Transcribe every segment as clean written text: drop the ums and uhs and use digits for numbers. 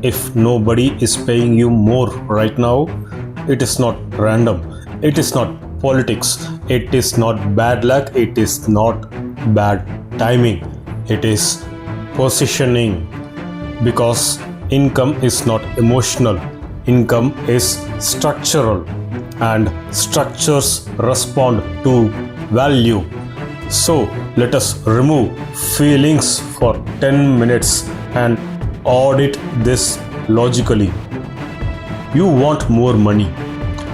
If nobody is paying you more right now, it is not random. It is not politics. It is not bad luck. It is not bad timing. It is positioning. Because income is not emotional. Income is structural. And structures respond to value. So let us remove feelings for 10 minutes and audit this logically. You want more money.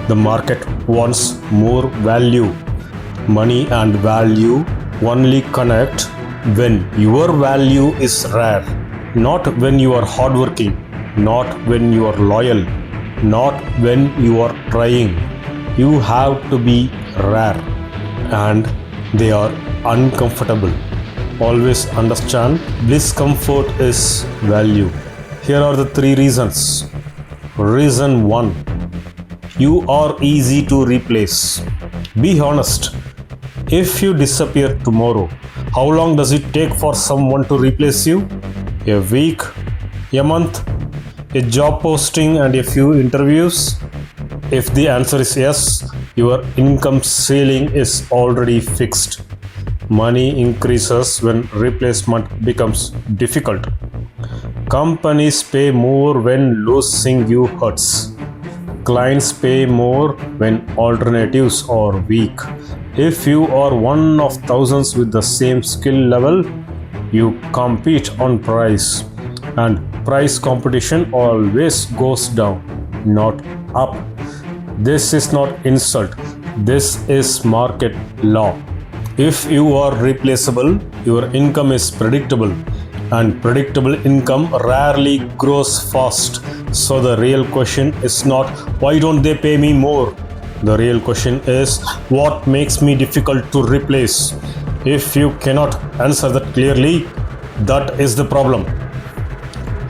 The market wants more value. Money and value only connect when your value is rare, not when you are hardworking, not when you are loyal, not when you are trying. You have to be rare, and they are uncomfortable. Always understand discomfort is value. Here are the 3 reasons. Reason 1. You are easy to replace. Be honest. If you disappear tomorrow, how long does it take for someone to replace you? A week? A month? A job posting and a few interviews? If the answer is yes, your income ceiling is already fixed. Money increases when replacement becomes difficult. Companies pay more when losing you hurts. Clients pay more when alternatives are weak. If you are one of thousands with the same skill level, you compete on price. And price competition always goes down, not up. This is not insult. This is market law. If you are replaceable, your income is predictable, and predictable income rarely grows fast. So the real question is not why don't they pay me more? The real question is what makes me difficult to replace? If you cannot answer that clearly, that is the problem.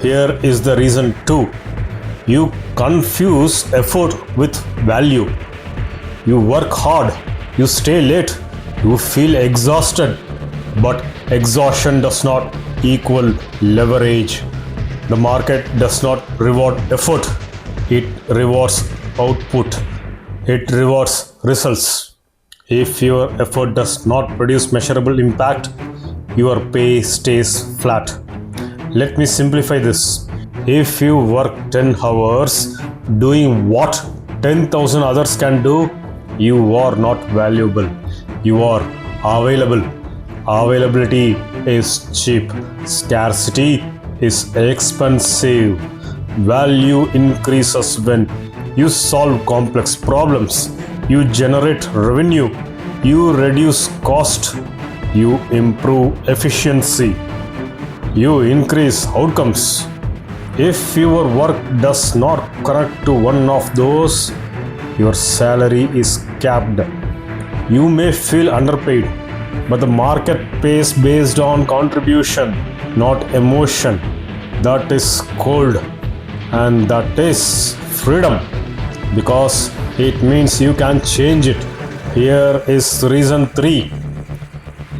Here is the reason 2. You confuse effort with value. You work hard, you stay late, you feel exhausted, but exhaustion does not equal leverage. The market does not reward effort, it rewards output, it rewards results. If your effort does not produce measurable impact, your pay stays flat. Let me simplify this. If you work 10 hours doing what 10,000 others can do, you are not valuable. You are available. Availability is cheap. Scarcity is expensive. Value increases when you solve complex problems. You generate revenue. You reduce cost. You improve efficiency. You increase outcomes. If your work does not connect to one of those, your salary is capped. You may feel underpaid, but the market pays based on contribution, not emotion. That is cold, and that is freedom, because it means you can change it. Here is reason 3.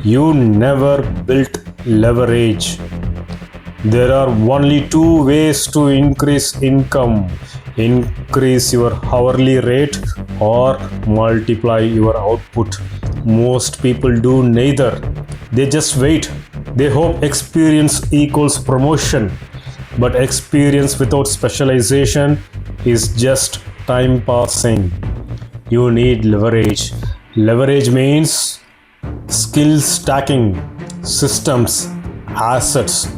You never built leverage. There are only 2 ways to increase income. Increase your hourly rate or multiply your output. Most people do neither. They just wait. They hope experience equals promotion. But experience without specialization is just time passing. You need leverage. Leverage means skill stacking, systems, assets,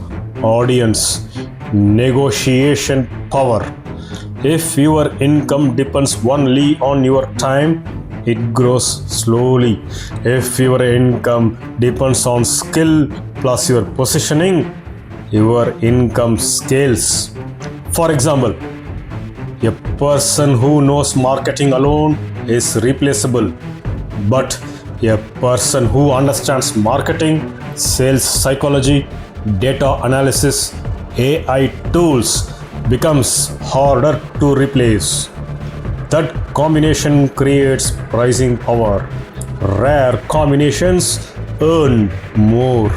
audience, negotiation power. If your income depends only on your time, it grows slowly. If your income depends on skill plus your positioning, your income scales. For example, a person who knows marketing alone is replaceable, but a person who understands marketing, sales psychology, data analysis, AI tools becomes harder to replace. That combination creates pricing power. Rare combinations earn more.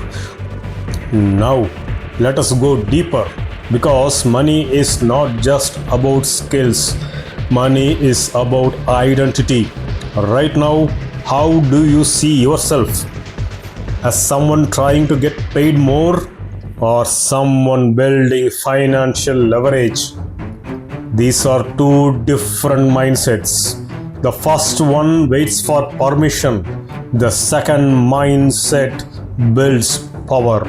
Now, let us go deeper. Because money is not just about skills, money is about identity. Right now, how do you see yourself? As someone trying to get paid more or someone building financial leverage? These are two different mindsets. The first one waits for permission. The second mindset builds power.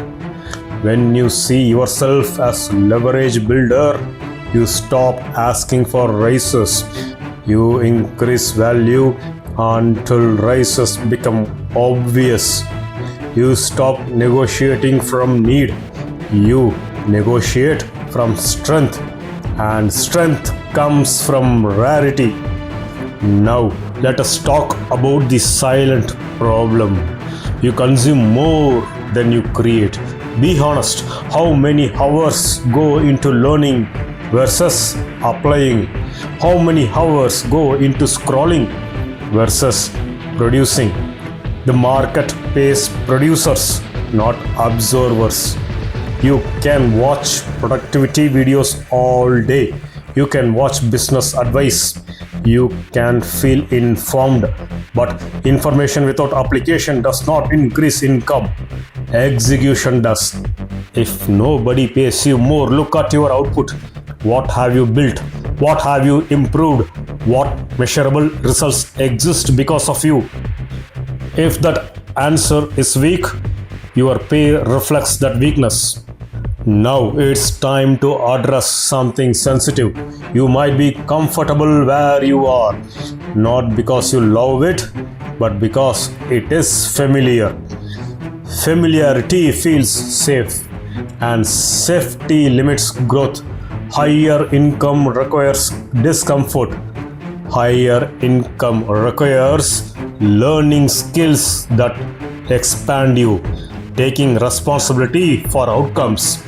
When you see yourself as leverage builder, you stop asking for raises. You increase value until raises become obvious. You stop negotiating from need. You negotiate from strength, and strength comes from rarity. Now, let us talk about the silent problem. You consume more than you create. Be honest, how many hours go into learning versus applying? How many hours go into scrolling versus producing? The market pays producers, not observers. You can watch productivity videos all day. You can watch business advice. You can feel informed. But information without application does not increase income. Execution does. If nobody pays you more, look at your output. What have you built? What have you improved? What measurable results exist because of you? If that answer is weak, your pay reflects that weakness. Now it's time to address something sensitive. You might be comfortable where you are, not because you love it, but because it is familiar. Familiarity feels safe, and safety limits growth. Higher income requires discomfort. Higher income requires learning skills that expand you, taking responsibility for outcomes,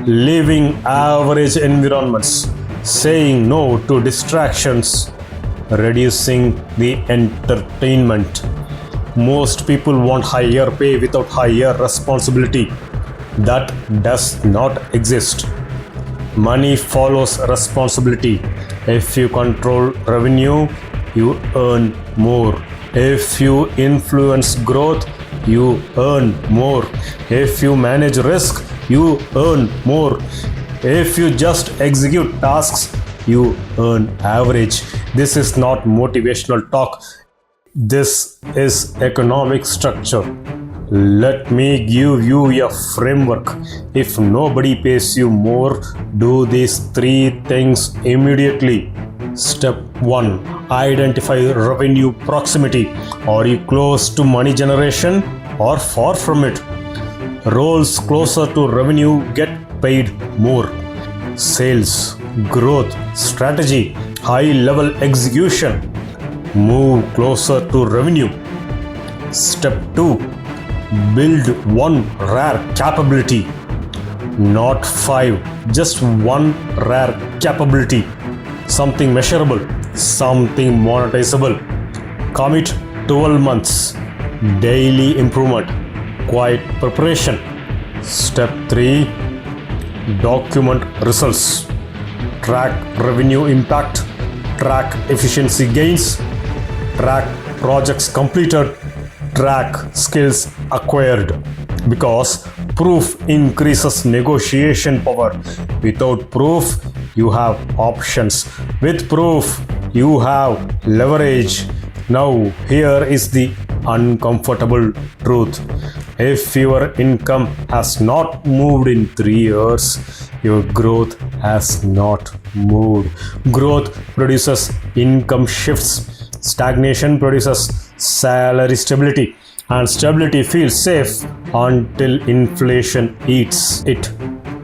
leaving average environments, saying no to distractions, reducing the entertainment. Most people want higher pay without higher responsibility. That does not exist. Money follows responsibility. If you control revenue, you earn more. If you influence growth, you earn more. If you manage risk, you earn more. If you just execute tasks, you earn average. This is not motivational talk. This is economic structure. Let me give you a framework. If nobody pays you more, do these three things immediately. Step 1. Identify revenue proximity. Are you close to money generation or far from it? Roles closer to revenue get paid more. Sales, growth, strategy, high level execution. Move closer to revenue. Step 2. Build one rare capability. Not 5, just one rare capability. Something measurable, something monetizable. Commit 12 months. Daily improvement. Quiet preparation. Step 3. Document results. Track revenue impact. Track efficiency gains. Track projects completed. Track skills acquired. Because proof increases negotiation power. Without proof, you have options. With proof, you have leverage. Now, here is the uncomfortable truth. If your income has not moved in 3 years, your growth has not moved. Growth produces income shifts. Stagnation produces salary stability. And stability feels safe until inflation eats it.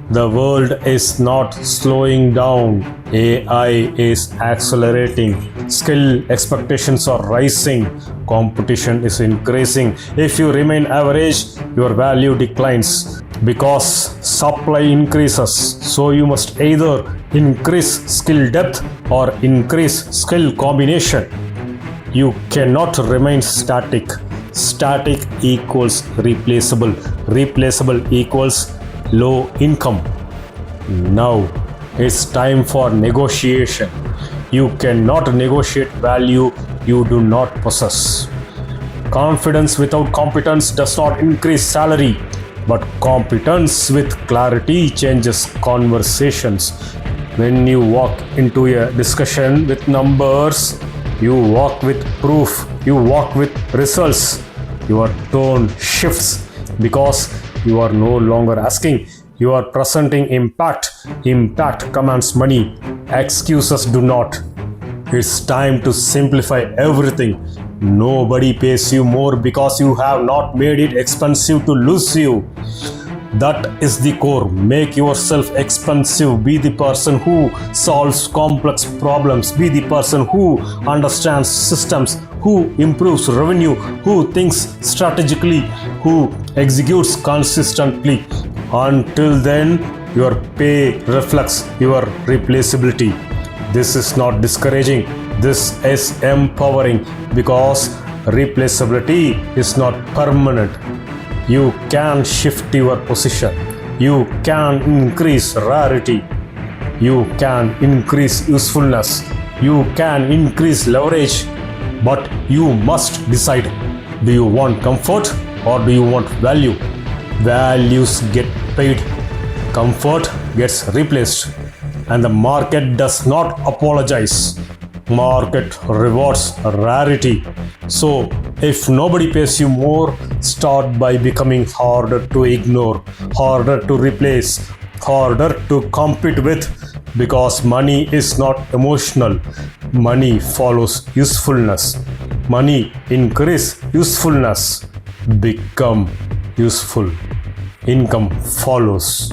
The world is not slowing down. AI is accelerating. Skill expectations are rising. Competition is increasing. If you remain average, your value declines. Because supply increases, so you must either increase skill depth or increase skill combination. You cannot remain static. Static equals replaceable. Replaceable equals low income. Now it's time for negotiation. You cannot negotiate value you do not possess. Confidence without competence does not increase salary, but competence with clarity changes conversations. When you walk into a discussion with numbers, you walk with proof, you walk with results. Your tone shifts because you are no longer asking, you are presenting impact. Impact commands money, excuses do not. It's time to simplify everything. Nobody pays you more because you have not made it expensive to lose you. That is the core. Make yourself expensive. Be the person who solves complex problems. Be the person who understands systems, who improves revenue, who thinks strategically, who executes consistently. Until then, your pay reflects your replaceability. This is not discouraging, this is empowering because replaceability is not permanent. You can shift your position, you can increase rarity, you can increase usefulness, you can increase leverage, but you must decide, do you want comfort or do you want value? Values get paid, comfort gets replaced, and the market does not apologize. Market rewards rarity. So if nobody pays you more, start by becoming harder to ignore, harder to replace, harder to compete with, because money is not emotional. Money follows usefulness. Money increase usefulness. Become useful. Income follows.